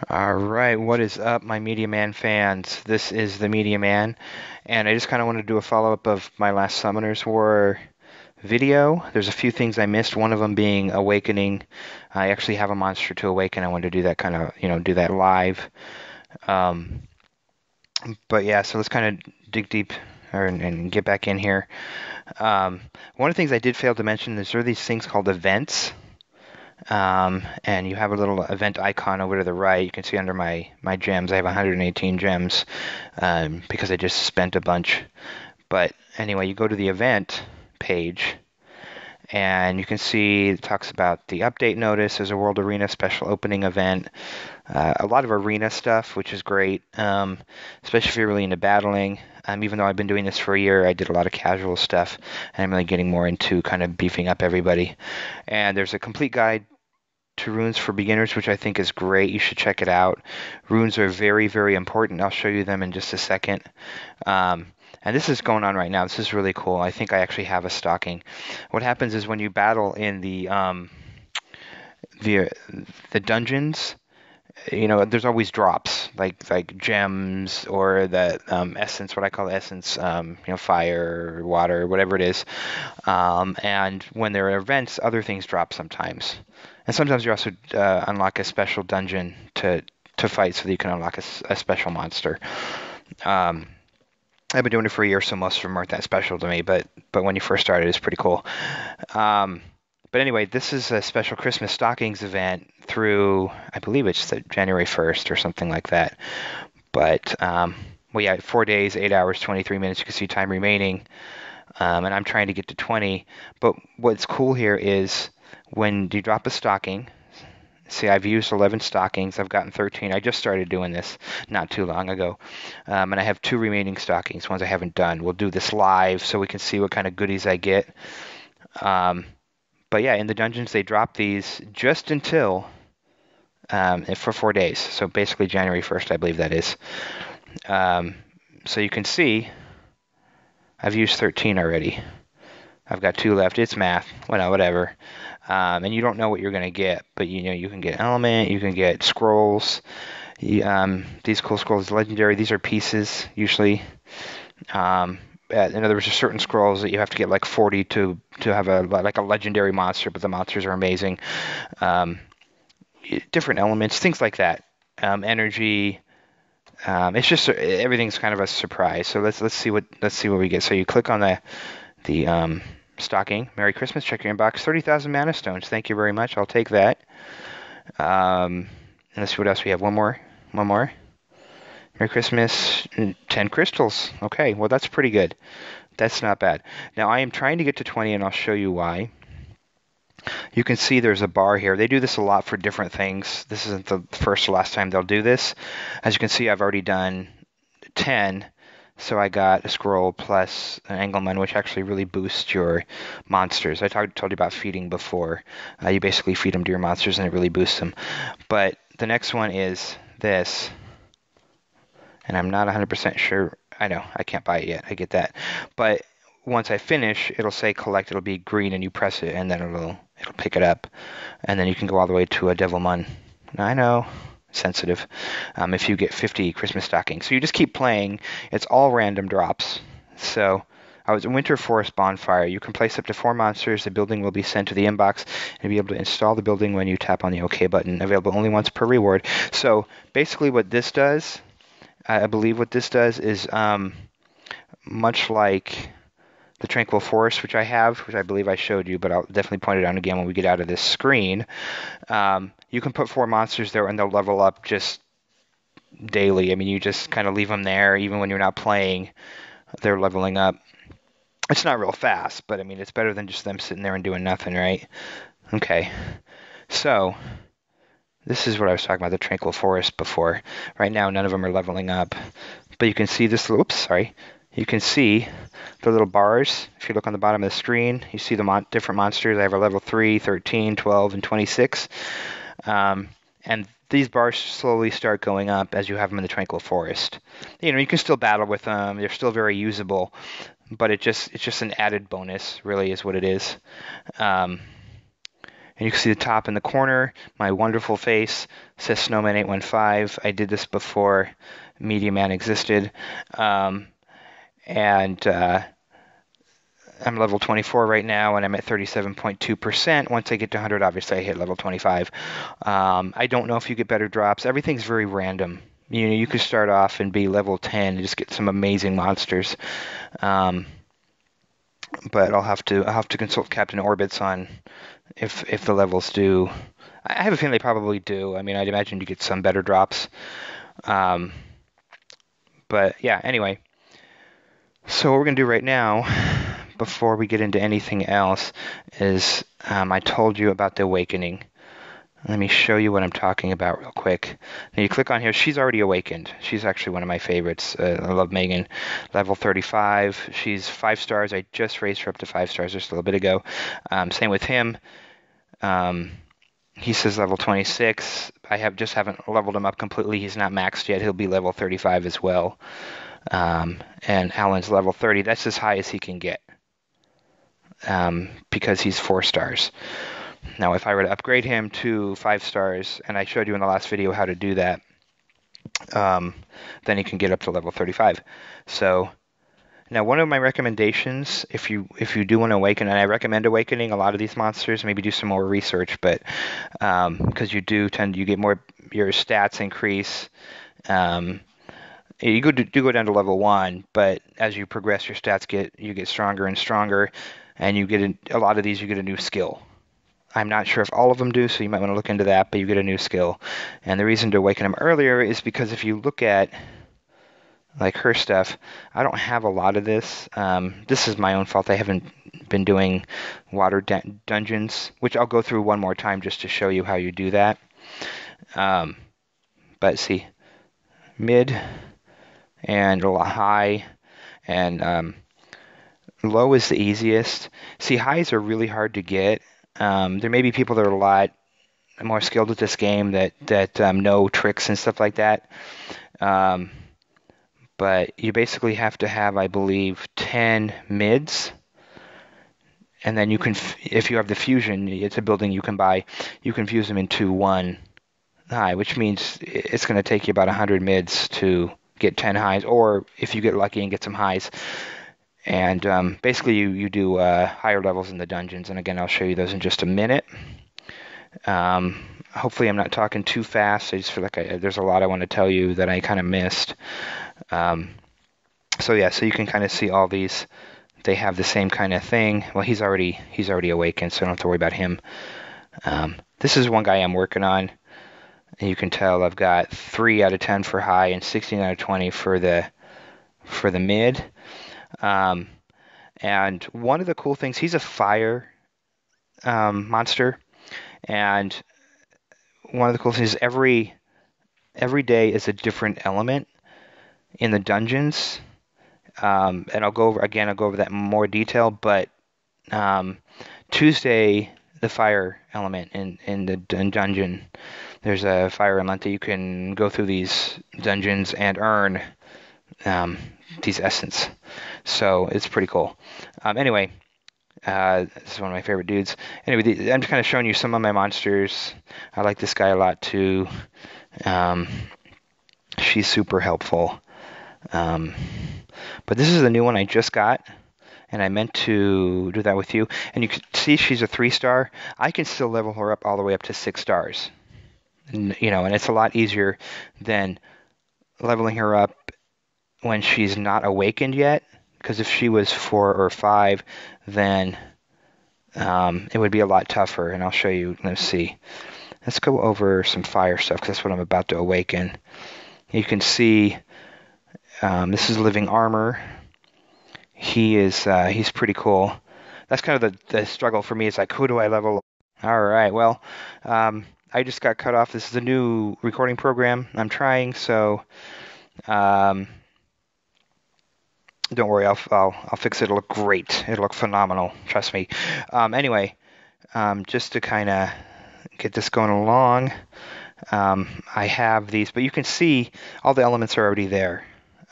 All right, what is up, my Mediaman fans? This is the Mediaman, and I just kind of wanted to do a follow-up of my last Summoners War video. There's a few things I missed, one of them being Awakening. I actually have a monster to awaken. I wanted to do that kind of, do that live. Um, but yeah, so let's kind of dig deep and get back in here. One of the things I did fail to mention is there are these things called events. And you have a little event icon over to the right. You can see under my gems, I have 118 gems because I just spent a bunch. But anyway, you go to the event page, and you can see it talks about the update notice. There's a World Arena special opening event. A lot of arena stuff, which is great, especially if you're really into battling. Even though I've been doing this for a year, I did a lot of casual stuff, and I'm really getting more into kind of beefing up everybody. And there's a complete guide to runes for beginners, which I think is great. You should check it out. Runes are very, very important. I'll show you them in just a second. And this is going on right now. This is really cool. I think I actually have a stocking. What happens is when you battle in the the dungeons, there's always drops like gems or the essence, what I call essence, fire, water, whatever it is. And when there are events, other things drop sometimes. And sometimes you also unlock a special dungeon to fight so that you can unlock a special monster. Um, I've been doing it for a year, so most of them aren't that special to me, but when you first started, it's pretty cool. Um, but anyway, this is a special Christmas stockings event through, I believe it's the January 1st or something like that. But, well, yeah, 4 days, 8 hours, 23 minutes. You can see time remaining. And I'm trying to get to 20. But what's cool here is when you drop a stocking, see, I've used 11 stockings. I've gotten 13. I just started doing this not too long ago. And I have 2 remaining stockings, ones I haven't done. We'll do this live so we can see what kind of goodies I get. Um, but yeah, in the dungeons, they drop these just until for 4 days. So basically January 1st, I believe that is. Um, so you can see I've used 13 already. I've got 2 left. It's math. Well, no, whatever. And you don't know what you're going to get, but you can get element, you can get scrolls. These cool scrolls, legendary. These are pieces usually. In other words, there's certain scrolls that you have to get like 40 to have a legendary monster, but the monsters are amazing. Um, Different elements, things like that. Energy. It's just everything's kind of a surprise. So let's see what we get. So you click on the stocking. Merry Christmas. Check your inbox. 30,000 mana stones. Thank you very much. I'll take that. And let's see what else we have. One more. One more. Merry Christmas. 10 crystals. Okay, well, that's pretty good. That's not bad. Now, I am trying to get to 20, and I'll show you why. You can see there's a bar here. They do this a lot for different things. This isn't the first or last time they'll do this. As you can see, I've already done 10. So I got a scroll plus an Engelmann, which actually really boosts your monsters. I told you about feeding before. You basically feed them to your monsters, and it really boosts them. But the next one is this, and I'm not 100% sure. I know, I can't buy it yet. I get that. But once I finish, it'll say collect. It'll be green, and you press it, and then it'll pick it up. And then you can go all the way to a Devilman. I know, sensitive. If you get 50 Christmas stockings. So you just keep playing. It's all random drops. So I was in Winter Forest Bonfire. You can place up to 4 monsters. The building will be sent to the inbox, and you'll be able to install the building when you tap on the OK button. Available only once per reward. So basically what this does, I believe what this does is much like the Tranquil Forest, which I have, which I believe I showed you, but I'll definitely point it out again when we get out of this screen. You can put 4 monsters there, and they'll level up just daily. I mean, you just kind of leave them there, even when you're not playing. They're leveling up. It's not real fast, but I mean, it's better than just them sitting there and doing nothing, right? Okay. So, this is what I was talking about, the Tranquil Forest before. Right now, none of them are leveling up. But you can see this little, oops, sorry. You can see the little bars. If you look on the bottom of the screen, you see the different monsters. I have a level 3, 13, 12, and 26. And these bars slowly start going up as you have them in the Tranquil Forest. You can still battle with them. They're still very usable, but it's just an added bonus, really, is what it is. And you can see the top in the corner, my wonderful face says Snowman815. I did this before Mediaman existed. And I'm level 24 right now, and I'm at 37.2%. Once I get to 100, obviously I hit level 25. I don't know if you get better drops. Everything's very random. You know, you could start off and be level 10 and just get some amazing monsters. But I'll have to consult Captain Orbits on if the levels do. I have a feeling they probably do. I mean, I'd imagine you get some better drops. But yeah, anyway. So what we're going to do right now, before we get into anything else, is I told you about the awakening. Let me show you what I'm talking about real quick. Now you click on here. She's already awakened. She's actually one of my favorites. I love Megan. Level 35. She's 5 stars. I just raised her up to 5 stars just a little bit ago. Same with him. He says level 26. I haven't leveled him up completely. He's not maxed yet. He'll be level 35 as well. And Alan's level 30. That's as high as he can get because he's 4 stars. Now, if I were to upgrade him to 5 stars, and I showed you in the last video how to do that, then he can get up to level 35. So now, one of my recommendations, if you do want to awaken, and I recommend awakening a lot of these monsters, maybe do some more research, but because you get more, your stats increase. You do go down to level 1, but as you progress, your stats get stronger and stronger, and you get a lot of these. You get a new skill. I'm not sure if all of them do, so you might want to look into that, but you get a new skill. And the reason to awaken them earlier is because if you look at like her stuff, I don't have a lot of this. This is my own fault. I haven't been doing water dungeons, which I'll go through one more time just to show you how you do that. But see, mid and high, and low is the easiest. See, highs are really hard to get. There may be people that are a lot more skilled with this game that know tricks and stuff like that. But you basically have to have, I believe, 10 mids. And then you can, if you have the fusion, it's a building you can buy, you can fuse them into 1 high, which means it's going to take you about 100 mids to get 10 highs, or if you get lucky and get some highs. And basically you do higher levels in the dungeons, and again, I'll show you those in just a minute. Hopefully I'm not talking too fast. I just feel like there's a lot I want to tell you that I kind of missed. So yeah, so you can kind of see all these. They have the same kind of thing. Well, he's already awakened, so I don't have to worry about him. This is one guy I'm working on. And you can tell I've got 3 out of 10 for high and 16 out of 20 for the mid. And one of the cool things, he's a fire monster, and one of the cool things is every day is a different element in the dungeons. And I'll go over that in more detail, but Tuesday, the fire element in the dungeon, there's a fire element that you can go through these dungeons and earn these essence. So it's pretty cool. Anyway, this is one of my favorite dudes. Anyway, I'm just kind of showing you some of my monsters. I like this guy a lot too. She's super helpful. But this is the new one I just got, and I meant to do that with you. And you can see she's a 3-star. I can still level her up all the way up to 6 stars. And it's a lot easier than leveling her up when she's not awakened yet. Because if she was 4 or 5, then it would be a lot tougher. And I'll show you. Let's see. Let's go over some fire stuff, because that's what I'm about to awaken. You can see this is living armor. He's pretty cool. That's kind of the struggle for me. It's like, who do I level up? All right. Well, I just got cut off. This is a new recording program I'm trying, so don't worry. I'll fix it. It'll look great. It'll look phenomenal. Trust me. Anyway, just to kind of get this going along, I have these, but you can see all the elements are already there.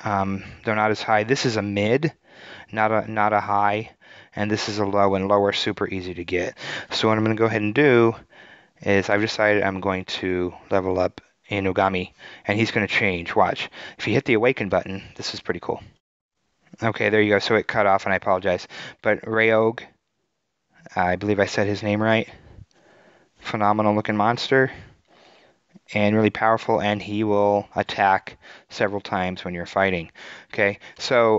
They're not as high. This is a mid, not a high, and this is a low, and low are super easy to get. So what I'm going to go ahead and do is I've decided I'm going to level up Inugami, and he's going to change. Watch. If you hit the awaken button, this is pretty cool. Okay, there you go. So it cut off, and I apologize. But Rayog, I believe I said his name right. Phenomenal looking monster, and really powerful, and he will attack several times when you're fighting. Okay, so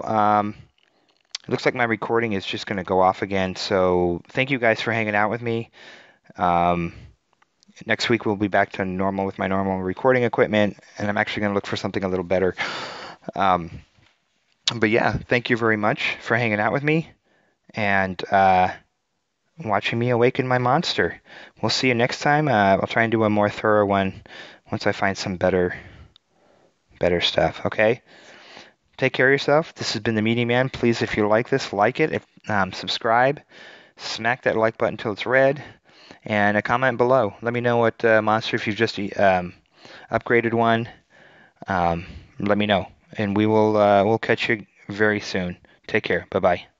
it looks like my recording is just going to go off again. So thank you guys for hanging out with me. Next week we'll be back to normal with my normal recording equipment, and I'm actually going to look for something a little better. But yeah, thank you very much for hanging out with me and watching me awaken my monster. We'll see you next time. I'll try and do a more thorough one once I find some better stuff. Okay? Take care of yourself. This has been the Mediaman. Please, if you like this, like it. Subscribe. Smack that like button until it's red. And a comment below. Let me know what monster, if you've just upgraded one. Let me know. And we'll catch you very soon. Take care. Bye-bye.